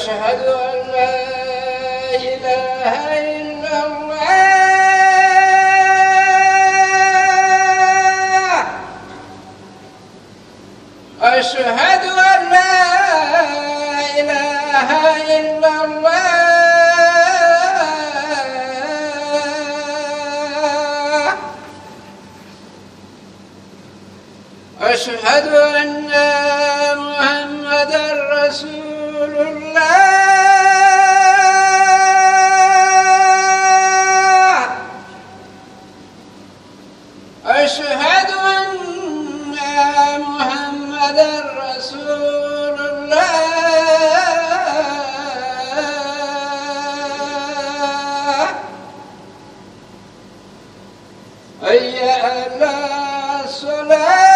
أشهد أن لا إله إلا الله أشهد أن لا إله إلا الله أشهد أن محمدًا رسول الله أشهد أن محمدًا رسول الله حي على الصلاة